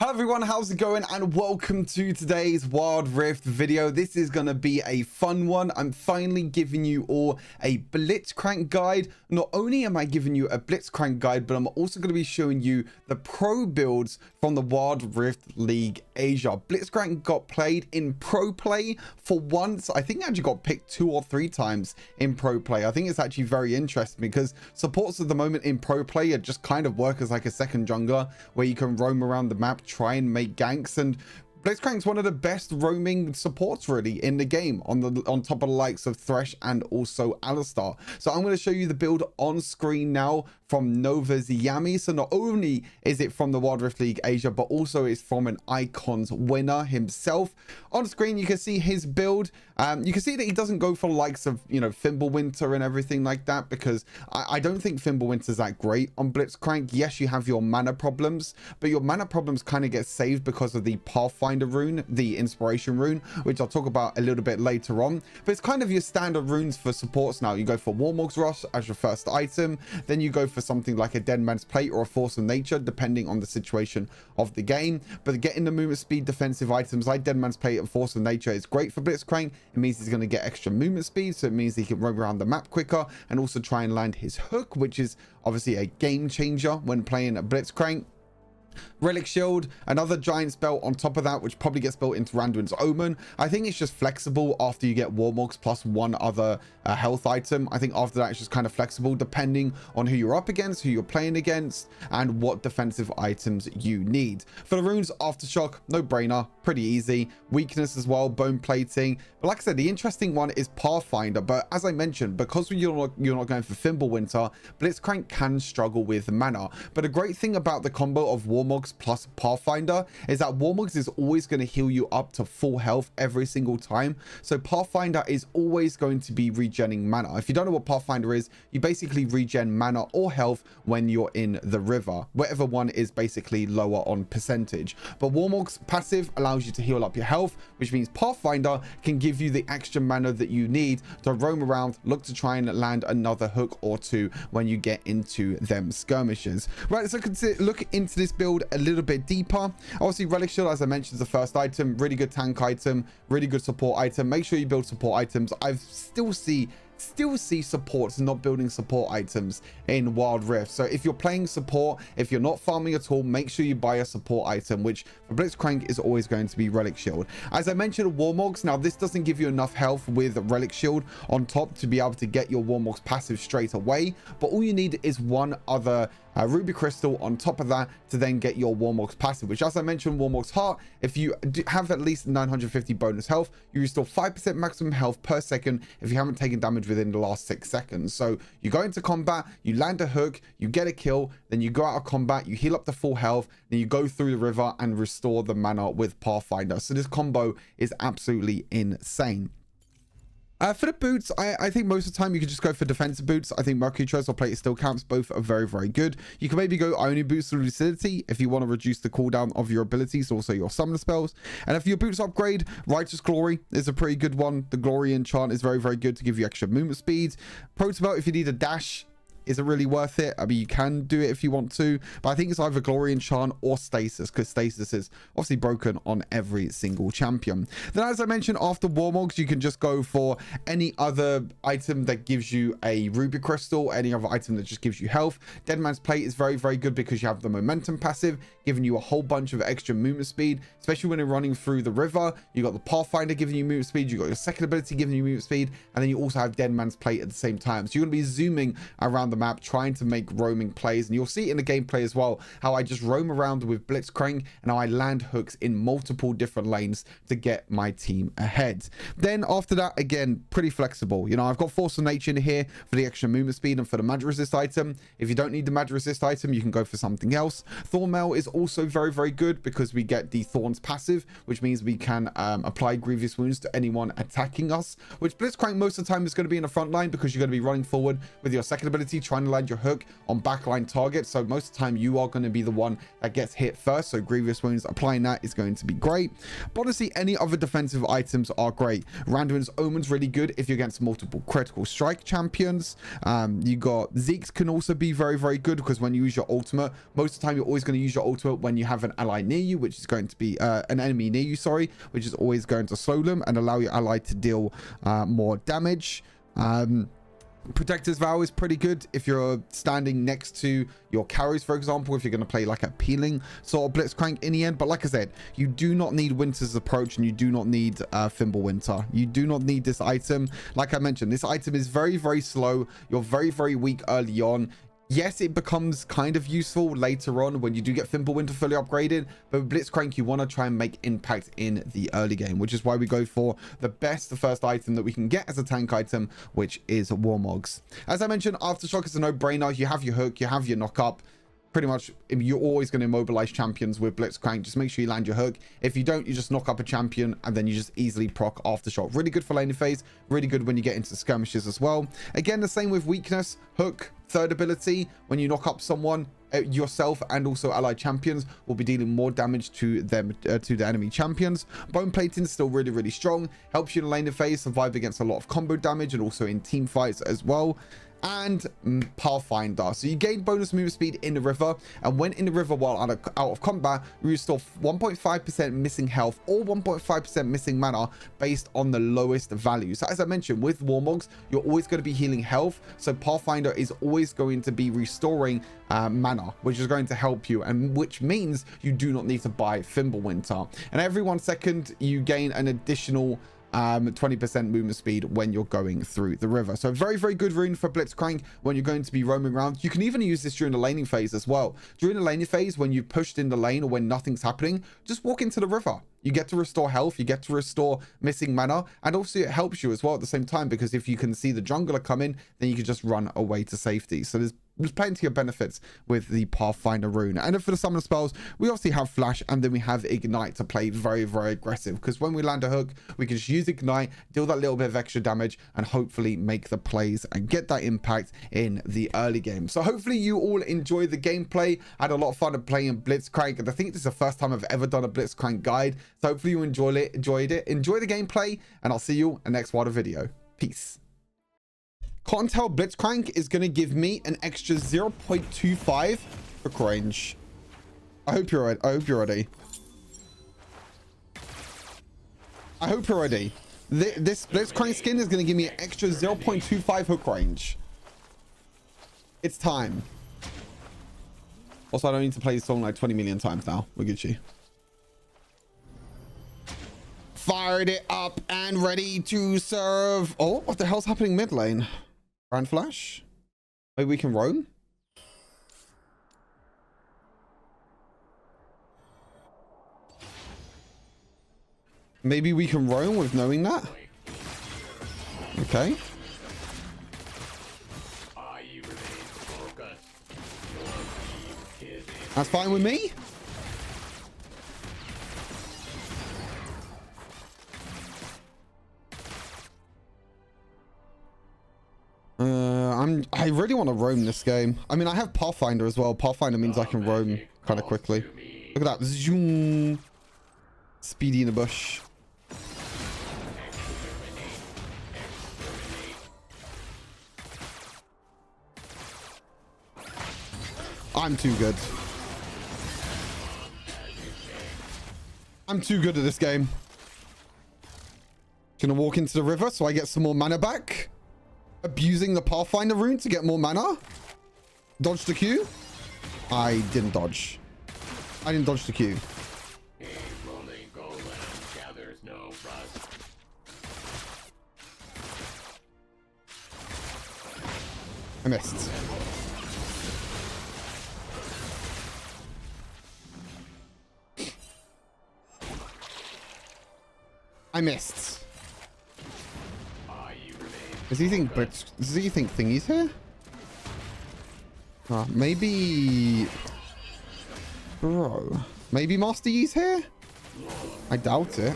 Hello everyone, how's it going? And welcome to today's Wild Rift video. This is going to be a fun one. I'm finally giving you all a Blitzcrank guide. Not only am I giving you a Blitzcrank guide, but I'm also going to be showing you the pro builds from the Wild Rift League Asia. Blitzcrank got played in pro play for once. I think it actually got picked 2 or 3 times in pro play. I think it's actually very interesting because supports at the moment in pro play are just kind of work as like a second jungler where you can roam around the map, try and make ganks, and Blitzcrank's one of the best roaming supports really in the game on top of the likes of Thresh and also Alistar. So I'm going to show you the build on screen now from Nova Yami. So not only is it from the Wild Rift League Asia, but also it's from an Icons winner himself. On screen you can see his build. You can see that he doesn't go for the likes of, you know, Fimbulwinter and everything like that, because I don't think Fimbulwinter's that great on Blitzcrank. Yes, you have your mana problems, but your mana problems kind of get saved because of the Pathfinder rune, the inspiration rune, which I'll talk about a little bit later on. But it's kind of your standard runes for supports now. You go for Warmog's Rush as your first item, then you go for something like a Dead Man's Plate or a Force of Nature, depending on the situation of the game. But getting the movement speed defensive items like Dead Man's Plate and Force of Nature is great for Blitzcrank. It means he's going to get extra movement speed, so it means he can roam around the map quicker and also try and land his hook, which is obviously a game changer when playing a Blitzcrank. Relic Shield, another giant spell on top of that, which probably gets built into Randuin's Omen. I think it's just flexible after you get Warmogs plus one other health item. I think after that it's just kind of flexible depending on who you're up against, who you're playing against, and what defensive items you need. For the runes, Aftershock, no brainer, pretty easy. Weakness as well, Bone Plating. But like I said, the interesting one is Pathfinder. But as I mentioned, because you're not going for Fimbulwinter, Blitzcrank can struggle with mana. But a great thing about the combo of Warmogs plus Pathfinder is that Warmogs is always going to heal you up to full health every single time. So Pathfinder is always going to be regenning mana. If you don't know what Pathfinder is, you basically regen mana or health when you're in the river, whatever one is basically lower on percentage. But Warmog's passive allows you to heal up your health, which means Pathfinder can give you the extra mana that you need to roam around, look to try and land another hook or two when you get into them skirmishes. Right, so look into this build a little bit deeper. Obviously, Relic Shield, as I mentioned, is the first item. Really good tank item, really good support item. Make sure you build support items. I still see supports not building support items in Wild Rift. So if you're playing support, if you're not farming at all, make sure you buy a support item, which for Blitzcrank is always going to be Relic Shield. As I mentioned, Warmogs, now this doesn't give you enough health with Relic Shield on top to be able to get your Warmogs passive straight away, but all you need is one other Ruby Crystal on top of that to then get your Warmogs passive, which, as I mentioned, Warmogs Heart, if you have at least 950 bonus health, you restore 5% maximum health per second if you haven't taken damage within the last 6 seconds. So you go into combat, you land a hook, you get a kill, then you go out of combat, you heal up to full health, then you go through the river and restore the mana with Pathfinder. So this combo is absolutely insane. For the boots, I think most of the time you can just go for defensive boots. I think Mercury Treads or Plated Steel Caps both are very, very good. You can maybe go Iony Boots through Lucidity if you want to reduce the cooldown of your abilities, also your summoner spells. And if your boots upgrade, Righteous Glory is a pretty good one. The Glory enchant is very, very good to give you extra movement speed. Protobelt, if you need a dash, isn't really worth it. I mean, you can do it if you want to, but I think it's either Glory Enchant or Stasis, because Stasis is obviously broken on every single champion. Then, as I mentioned, after Warmogs, you can just go for any other item that gives you a Ruby Crystal, any other item that just gives you health. Dead Man's Plate is very, very good because you have the momentum passive, giving you a whole bunch of extra movement speed, especially when you're running through the river. You got the Pathfinder giving you movement speed, you got your second ability giving you movement speed, and then you also have Dead Man's Plate at the same time. So you're going to be zooming around the map trying to make roaming plays, and you'll see in the gameplay as well how I just roam around with Blitzcrank and how I land hooks in multiple different lanes to get my team ahead. Then after that, again, pretty flexible. You know, I've got Force of Nature in here for the extra movement speed and for the magic resist item. If you don't need the magic resist item, you can go for something else. Thornmail is also very, very good because we get the Thorns passive, which means we can apply grievous wounds to anyone attacking us, which Blitzcrank most of the time is going to be in the front line because you're going to be running forward with your second ability trying to land your hook on backline targets. So most of the time you are going to be the one that gets hit first. So grievous wounds, applying that is going to be great. But honestly, any other defensive items are great. Random's Omen's really good if you're against multiple critical strike champions. You got Zeke's can also be very, very good because when you use your ultimate, most of the time you're always going to use your ultimate when you have an ally near you, which is going to be an enemy near you, sorry, which is always going to slow them and allow your ally to deal more damage. Protector's Vow is pretty good if you're standing next to your carries, for example, if you're going to play like a peeling sort of Blitzcrank in the end. But like I said, you do not need Winter's Approach and you do not need Fimbulwinter. You do not need this item. Like I mentioned, this item is very, very slow. You're very, very weak early on. Yes, it becomes kind of useful later on when you do get Fimbulwinter fully upgraded, but with Blitzcrank, you want to try and make impact in the early game, which is why we go for the first item that we can get as a tank item, which is Warmogs. As I mentioned, Aftershock is a no-brainer. You have your hook, you have your knock-up. Pretty much, you're always going to immobilize champions with Blitzcrank. Just make sure you land your hook. If you don't, you just knock up a champion and then you just easily proc Aftershock. Really good for laning phase. Really good when you get into skirmishes as well. Again, the same with weakness, hook, third ability. When you knock up someone, yourself and also allied champions will be dealing more damage to them, to the enemy champions. Bone plating is still really, really strong. Helps you in laning phase, survive against a lot of combo damage and also in team fights as well. And Pathfinder, so you gain bonus movement speed in the river, and when in the river while out of combat, you restore 1.5% missing health or 1.5% missing mana based on the lowest value. So as I mentioned, with Warmogs, you're always going to be healing health, so Pathfinder is always going to be restoring mana, which is going to help you, and which means you do not need to buy Fimbulwinter. And every 1 second you gain an additional 20% movement speed when you're going through the river. So very, very good rune for Blitzcrank when you're going to be roaming around. You can even use this during the laning phase as well. During the laning phase, when you've pushed in the lane or when nothing's happening, just walk into the river. You get to restore health, you get to restore missing mana, and also it helps you as well at the same time, because if you can see the jungler come in, then you can just run away to safety. So there's plenty of benefits with the Pathfinder rune. And then for the summon spells, we obviously have Flash, and then we have Ignite to play very, very aggressive, because when we land a hook, we can just use Ignite, deal that little bit of extra damage, and hopefully make the plays and get that impact in the early game. So hopefully you all enjoy the gameplay. I had a lot of fun playing Blitzcrank, and I think this is the first time I've ever done a Blitzcrank guide. So hopefully you enjoyed it, enjoy the gameplay, and I'll see you in the next Wilder video. Peace. Can't tell Blitzcrank is going to give me an extra 0.25 hook range. I hope you're ready. I hope you're ready. I hope you're ready. This Blitzcrank skin is going to give me an extra 0.25 hook range. It's time. Also, I don't need to play this song like 20 million times now. We're Gucci. Fired it up and ready to serve. Oh, what the hell's happening mid lane? Grand Flash? Maybe we can roam? Maybe we can roam with knowing that? Okay. That's fine with me. I really want to roam this game. I mean, I have Pathfinder as well. Pathfinder means I can roam kind of quickly. Look at that. Zoom. Speedy in the bush. I'm too good. I'm too good at this game. Gonna walk into the river so I get some more mana back. Abusing the Pathfinder rune to get more mana. Dodge the Q. I didn't dodge. I didn't dodge the Q. I missed. I missed. Does he think thingy's here? Maybe... Bro. Maybe Master Yi's here? I doubt it.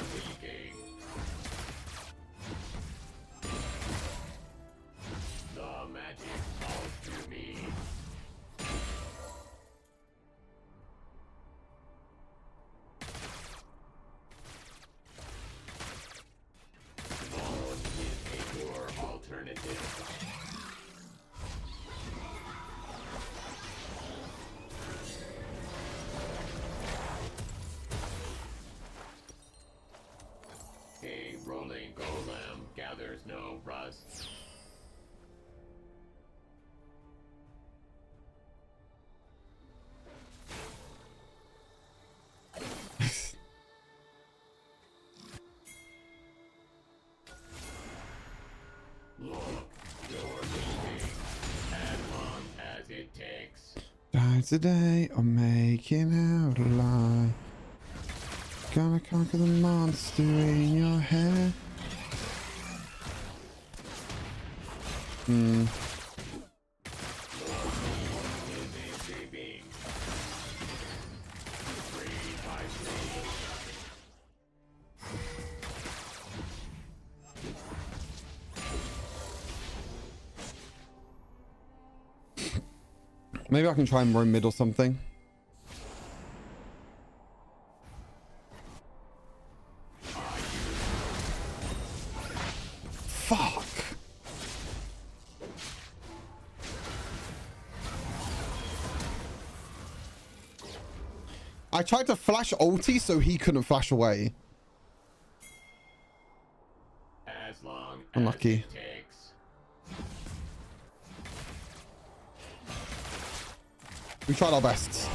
rolling golem gathers no rust. Look, you're leaving as long as it takes. Die today, I'm making out alive. Gonna conquer the monster in your head. Maybe I can try and roam mid or something. Fuck. I tried to flash ulti so he couldn't flash away. As long as Unlucky. it takes. We tried our best.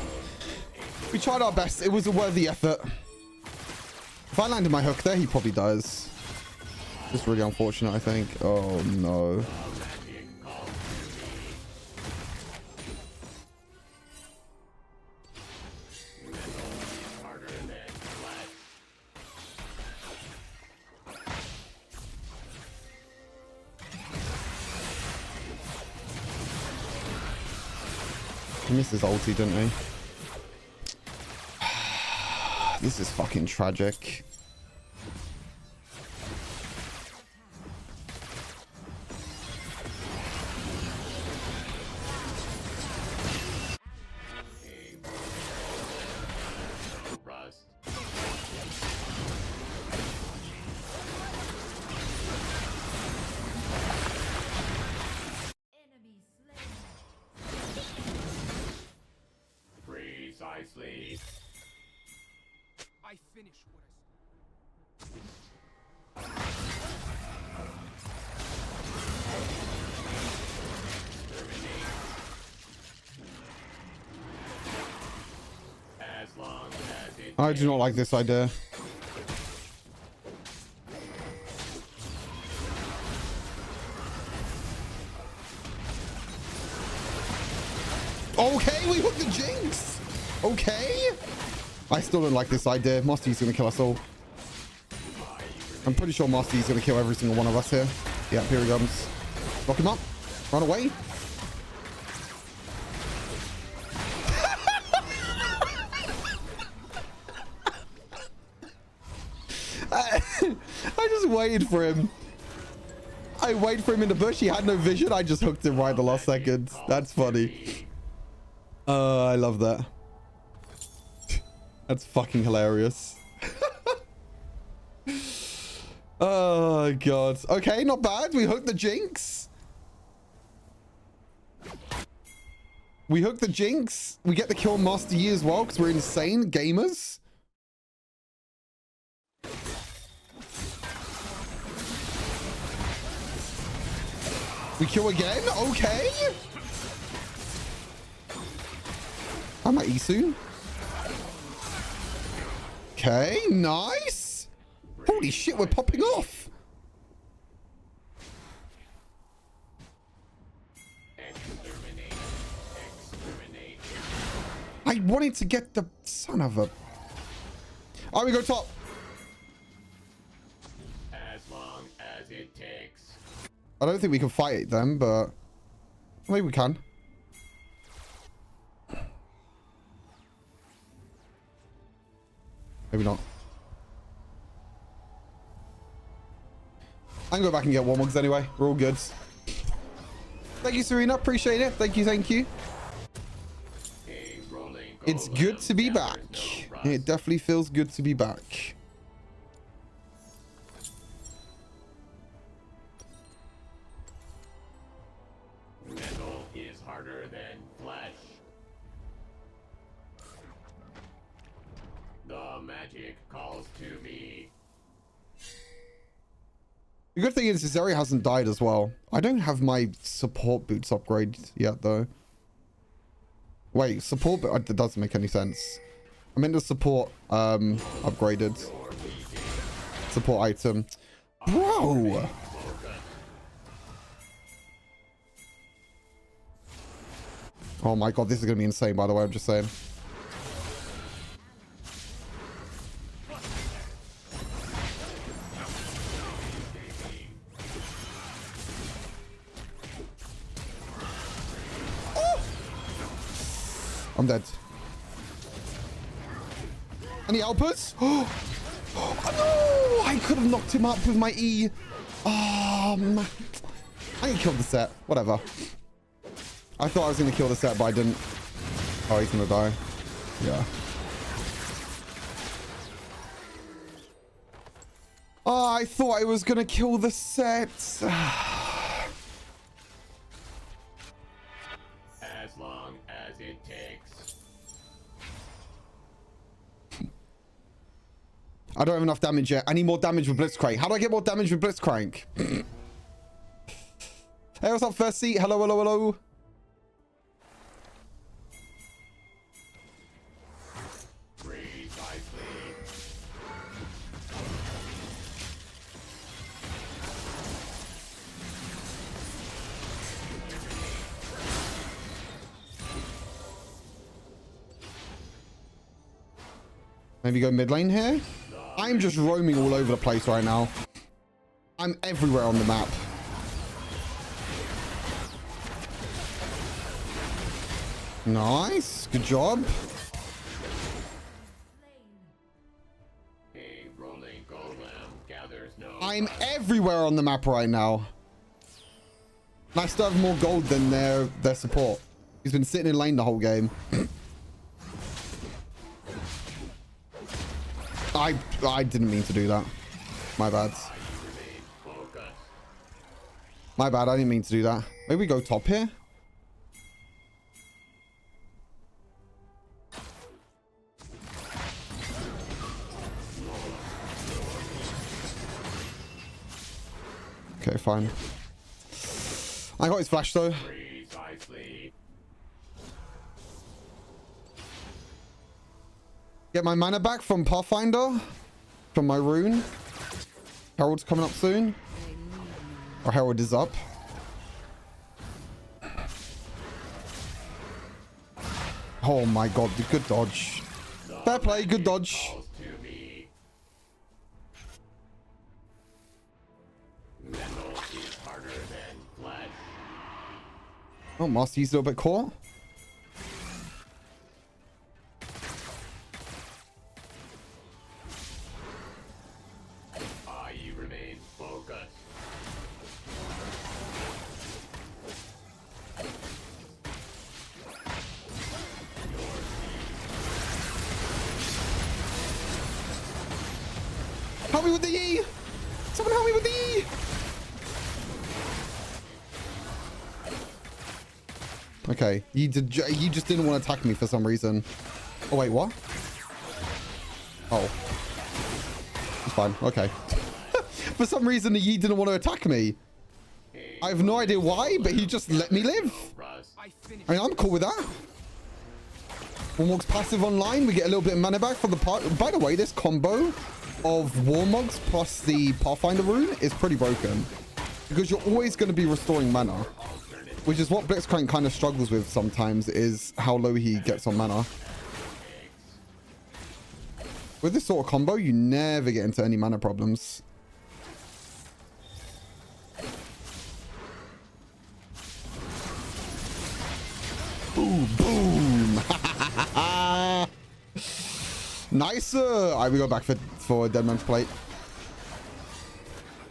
We tried our best. It was a worthy effort. If I landed my hook there, he probably dies. It's really unfortunate, I think. Oh, no. He missed his ulti, didn't he? This is fucking tragic. Precisely. I finish what As long as it I do not like this idea. Okay, we hooked the jinx. Okay. I still don't like this idea. Master Yi's gonna kill us all. I'm pretty sure Master Yi's gonna kill every single one of us here. Yeah, here he comes. Lock him up. Run away. I just waited for him. I waited for him in the bush. He had no vision. I just hooked him right the last second. That's funny. I love that. That's fucking hilarious. Oh, God. Okay, not bad. We hooked the jinx. We hooked the jinx. We get the kill Master Yi as well because we're insane gamers. We kill again? Okay. I'm at Isu. Okay, nice. Holy shit, we're popping off. I wanted to get the son of a... All right, we go top. As long as it takes. I don't think we can fight them, but maybe we can. Maybe not. I can go back and get warmugs anyway. We're all good. Thank you, Serena. Appreciate it. Thank you. Thank you. It's good to be back. It definitely feels good to be back. Metal is harder than flesh. The magic calls to me. The good thing is this area hasn't died as well. I don't have my support boots upgrade yet, though. Wait, support, but that doesn't make any sense. I meant the support upgraded. Support item. Bro! Oh my god, this is gonna be insane, by the way, I'm just saying. Oh! I'm dead. Any helpers? Oh no! I could have knocked him up with my E. Oh, man. I killed the set. Whatever. I thought I was going to kill the set, but I didn't. Oh, he's going to die. Yeah. Oh, I thought I was going to kill the set. As long as it takes. I don't have enough damage yet. I need more damage with Blitzcrank. How do I get more damage with Blitzcrank? Hey, what's up, first seat? Hello, hello, hello. Maybe go mid lane here. I'm just roaming all over the place right now. I'm everywhere on the map. Nice. Good job. A rolling golem gathers no. I'm everywhere on the map right now. And I still have more gold than their support. He's been sitting in lane the whole game. I didn't mean to do that. My bad. My bad. I didn't mean to do that. Maybe we go top here. Okay, fine. I got his flash though. Precisely. Get my mana back from Pathfinder. From my rune. Herald's coming up soon. Or Herald is up. Oh my god, the good dodge. Fair play, good dodge. Oh, Master's a little bit caught. You remain focused. Help me with the E! Someone help me with the E! Okay, you just didn't want to attack me for some reason. Oh wait, what? Oh. It's fine, okay. For some reason, the Yi didn't want to attack me. I have no idea why, but he just let me live. I mean, I'm cool with that. Warmog's passive online, we get a little bit of mana back for the part. By the way, this combo of Warmogs plus the Pathfinder rune is pretty broken. Because you're always going to be restoring mana. Which is what Blitzcrank kind of struggles with sometimes, is how low he gets on mana. With this sort of combo, you never get into any mana problems. Boom, boom. Nice. Alright, we go back for Dead Man's Plate.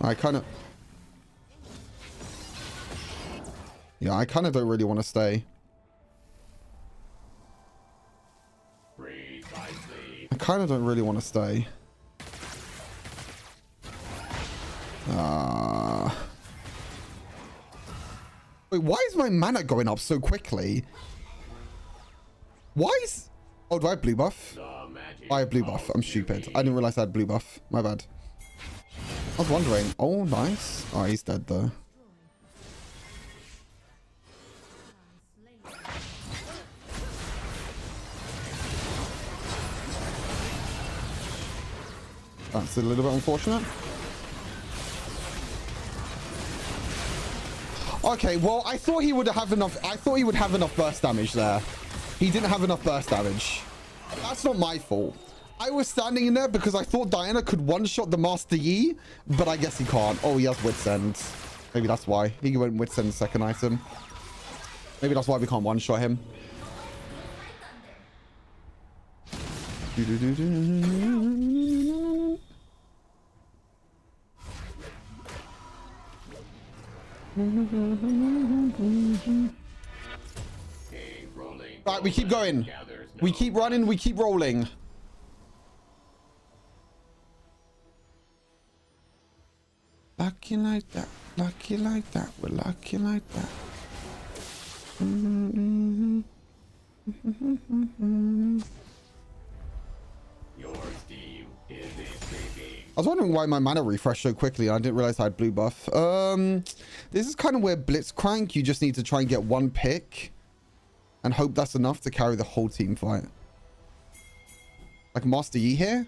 I kind of... Yeah, I kind of don't really want to stay. I kind of don't really want to stay. Wait, why is my mana going up so quickly? Why is... Oh, do I have blue buff? I have blue buff. I'm stupid. I didn't realize I had blue buff. My bad. I was wondering. Oh, nice. Oh, he's dead though. That's a little bit unfortunate. Okay, well, I thought he would have enough. I thought he would have enough burst damage there. He didn't have enough burst damage. That's not my fault. I was standing in there because I thought Diana could one-shot the Master Yi, but I guess he can't. Oh, he has Wit's End. Maybe that's why. He went Wit's End second item. Maybe that's why we can't one-shot him. Right, we keep going. We keep running. We keep rolling. Lucky like that. Lucky like that. We're lucky like that. Your steam is escaping. I was wondering why my mana refreshed so quickly. I didn't realize I had blue buff. This is kind of where Blitzcrank, you just need to try and get one pick and hope that's enough to carry the whole team fight. Like Master Yi here.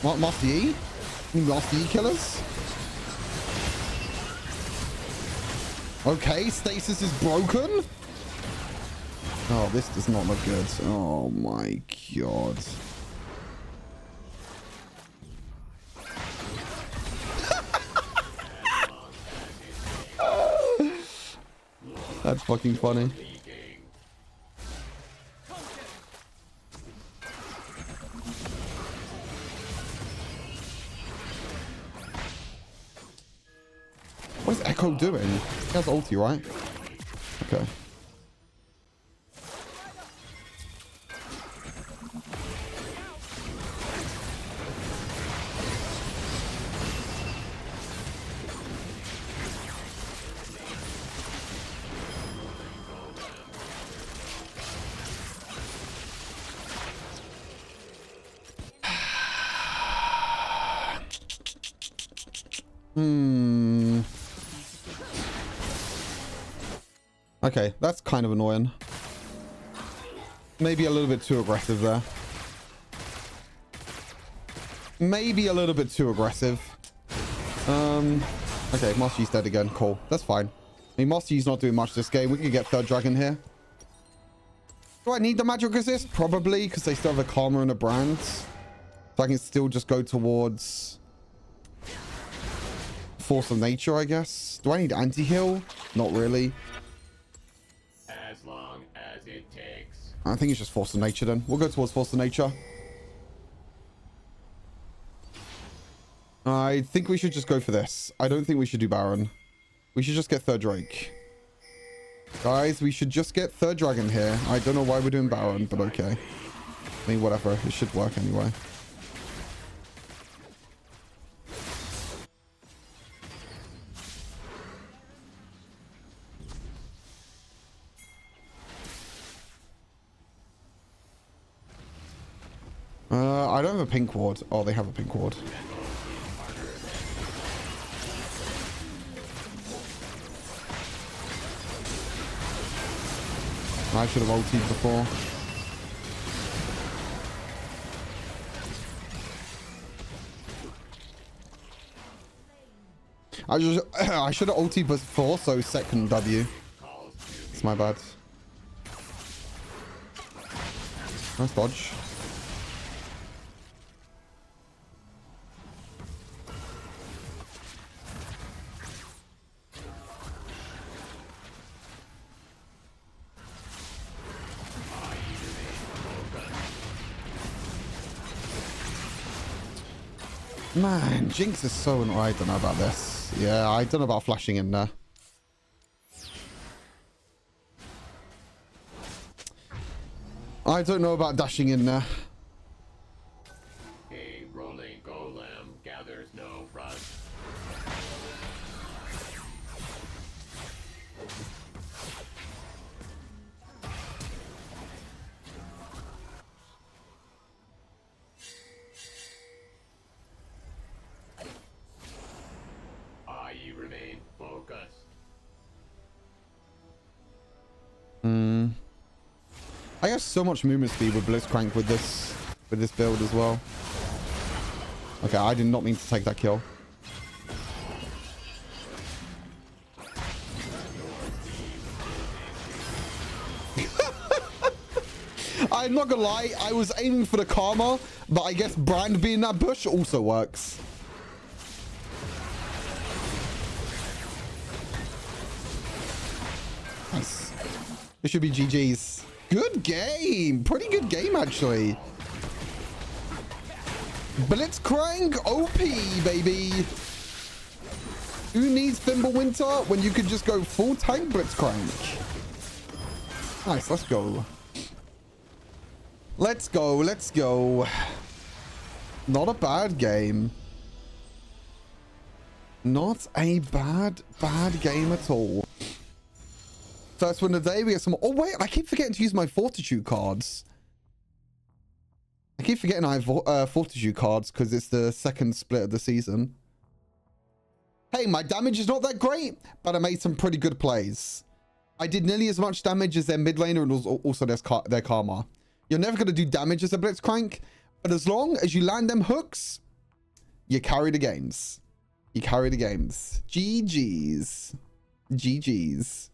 What, Master Yi? Master Yi killers? Okay, stasis is broken. Oh, this does not look good. Oh my god. That's fucking funny. What is Echo doing? He has ulti, right? Okay. Okay, that's kind of annoying. Maybe a little bit too aggressive there. Maybe a little bit too aggressive. Okay, Master Yi's dead again. Cool. That's fine. I mean, Master Yi's not doing much this game. We can get third dragon here. Do I need the magic resist? Probably, because they still have a Karma and a Brand. So I can still just go towards Force of Nature, I guess. Do I need anti-heal? Not really. As long as it takes. I think it's just Force of Nature then. We'll go towards Force of Nature. I think we should just go for this. I don't think we should do Baron. We should just get third Drake. Guys, we should just get third dragon here. I don't know why we're doing Baron, but okay. I mean, whatever. It should work anyway. I don't have a pink ward. Oh, they have a pink ward. I should have ultied before. I should have ultied before, so second W. It's my bad. Nice dodge. Man, Jinx is so annoying. I don't know about this. Yeah, I don't know about flashing in there. I don't know about dashing in there. A rolling golem gathers no rust. I have so much movement speed with Blitzcrank with this build as well. Okay, I did not mean to take that kill. I'm not gonna lie, I was aiming for the karma, but I guess Brand being that bush also works. Nice. This should be GG's. Good game. Pretty good game, actually. Blitzcrank OP, baby. Who needs Thimblewinter when you could just go full tank Blitzcrank? Nice, let's go. Let's go, let's go. Not a bad game. Not a bad game at all. First one of the day, we get some... Oh, wait, I keep forgetting to use my Fortitude cards. I keep forgetting I have Fortitude cards because it's the second split of the season. Hey, my damage is not that great, but I made some pretty good plays. I did nearly as much damage as their mid laner and also their karma. You're never going to do damage as a Blitzcrank, but as long as you land them hooks, you carry the games. You carry the games. GG's. GG's.